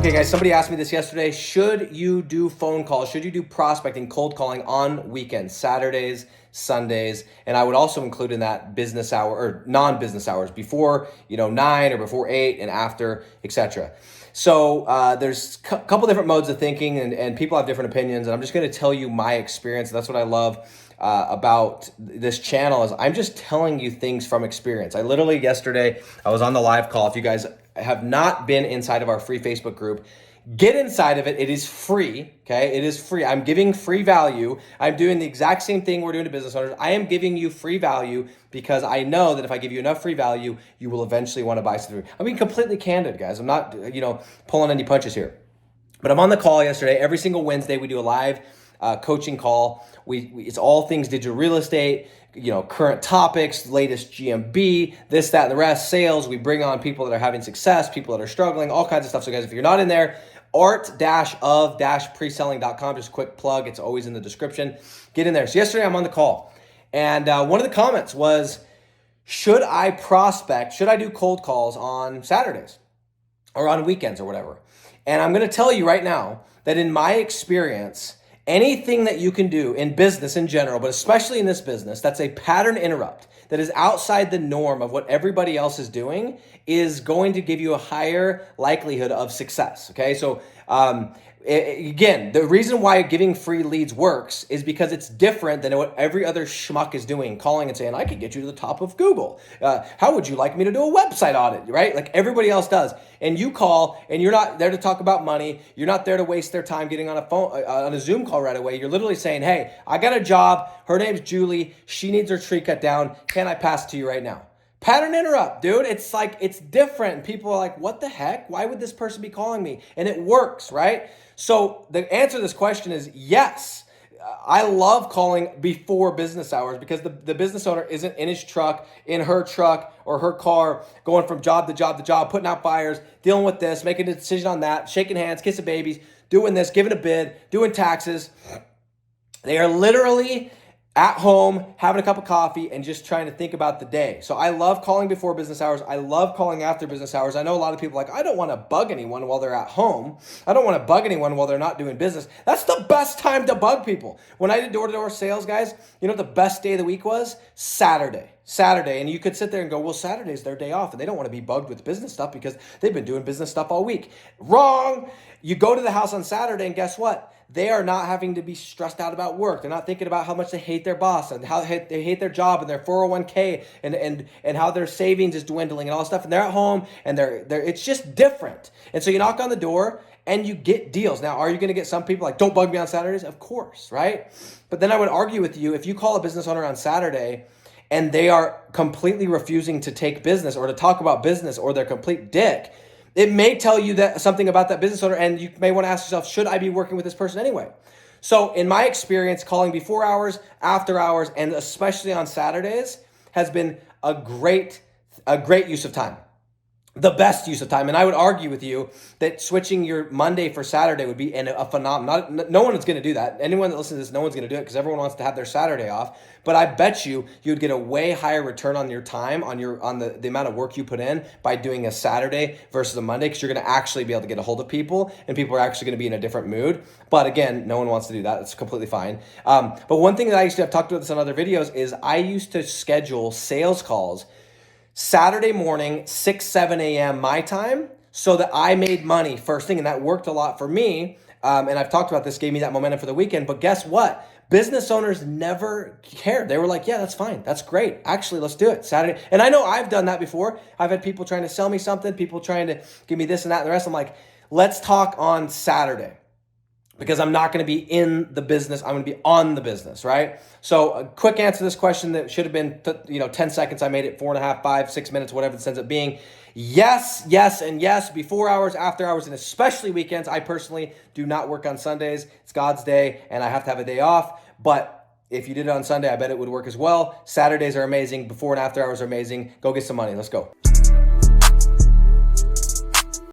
Okay, guys, somebody asked me this yesterday. Should you do phone calls? Should you do prospecting, cold calling on weekends, Saturdays, Sundays? And I would also include in that business hour or non-business hours, before 9 or before 8 and after, etc. So there's a couple different modes of thinking, and people have different opinions. And I'm just going to tell you my experience. That's what I love about this channel, is I'm just telling you things from experience. I literally yesterday, I was on the live call. If you guys have not been inside of our free Facebook group, get inside of it. It is free, okay? It is free. I'm giving free value. I'm doing the exact same thing we're doing to business owners. I am giving you free value because I know that if I give you enough free value, you will eventually want to buy something. I'm being completely candid, guys. I'm not, pulling any punches here. But I'm on the call yesterday. Every single Wednesday, we do a live coaching call. It's all things digital real estate, current topics, latest GMB, this, that, and the rest, sales. We bring on people that are having success, people that are struggling, all kinds of stuff. So guys, if you're not in there, art-of-preselling.com, just a quick plug. It's always in the description. Get in there. So yesterday I'm on the call, and one of the comments was, should I prospect? Should I do cold calls on Saturdays or on weekends or whatever? And I'm going to tell you right now that in my experience, anything that you can do in business in general, but especially in this business, that's a pattern interrupt, that is outside the norm of what everybody else is doing, is going to give you a higher likelihood of success. Okay, so again, the reason why giving free leads works is because it's different than what every other schmuck is doing, calling and saying, I could get you to the top of Google. How would you like me to do a website audit, right? Like everybody else does. And you call, and you're not there to talk about money. You're not there to waste their time getting on a phone, on a Zoom call right away. You're literally saying, hey, I got a job. Her name's Julie. She needs her tree cut down. Can I pass it to you right now? Pattern interrupt, dude. It's like, it's different. People are like, what the heck? Why would this person be calling me? And it works, right? So the answer to this question is yes. I love calling before business hours because the business owner isn't in his truck, in her truck or her car, going from job to job to job, putting out fires, dealing with this, making a decision on that, shaking hands, kissing babies, doing this, giving a bid, doing taxes. They are literally at home, having a cup of coffee and just trying to think about the day. So I love calling before business hours. I love calling after business hours. I know a lot of people are like, I don't want to bug anyone while they're at home. I don't want to bug anyone while they're not doing business. That's the best time to bug people. When I did door-to-door sales, guys, you know what the best day of the week was? Saturday. And you could sit there and go, well, Saturday's their day off and they don't want to be bugged with business stuff because they've been doing business stuff all week. Wrong. You go to the house on Saturday and guess what? They are not having to be stressed out about work. They're not thinking about how much they hate their boss and how they hate their job and their 401k and how their savings is dwindling and all that stuff. And they're at home and they're it's just different. And so you knock on the door and you get deals. Now, are you going to get some people like, don't bug me on Saturdays? Of course, right? But then I would argue with you, if you call a business owner on Saturday and they are completely refusing to take business or to talk about business, or they're a complete dick, it may tell you that something about that business owner, and you may want to ask yourself, should I be working with this person anyway? So in my experience, calling before hours, after hours, and especially on Saturdays has been a great use of time. The best use of time. And I would argue with you that switching your Monday for Saturday would be a phenomenon. No one is going to do that. Anyone that listens to this, no one's going to do it because everyone wants to have their Saturday off. But I bet you'd get a way higher return on your time, on the amount of work you put in by doing a Saturday versus a Monday, because you're going to actually be able to get a hold of people and people are actually going to be in a different mood. But again, no one wants to do that. It's completely fine. But one thing that I've talked about this on other videos is I used to schedule sales calls Saturday morning, 6, 7 a.m. my time, so that I made money first thing. And that worked a lot for me. And I've talked about this, gave me that momentum for the weekend. But guess what? Business owners never cared. They were like, yeah, that's fine. That's great. Actually, let's do it Saturday. And I know I've done that before. I've had people trying to sell me something, people trying to give me this and that and the rest. I'm like, let's talk on Saturday, because I'm not going to be in the business. I'm going to be on the business, right? So a quick answer to this question that should have been 10 seconds. I made it 4.5, 5, 6 minutes, whatever it ends up being. Yes, and yes, before hours, after hours, and especially weekends. I personally do not work on Sundays. It's God's day, and I have to have a day off. But if you did it on Sunday, I bet it would work as well. Saturdays are amazing. Before and after hours are amazing. Go get some money. Let's go.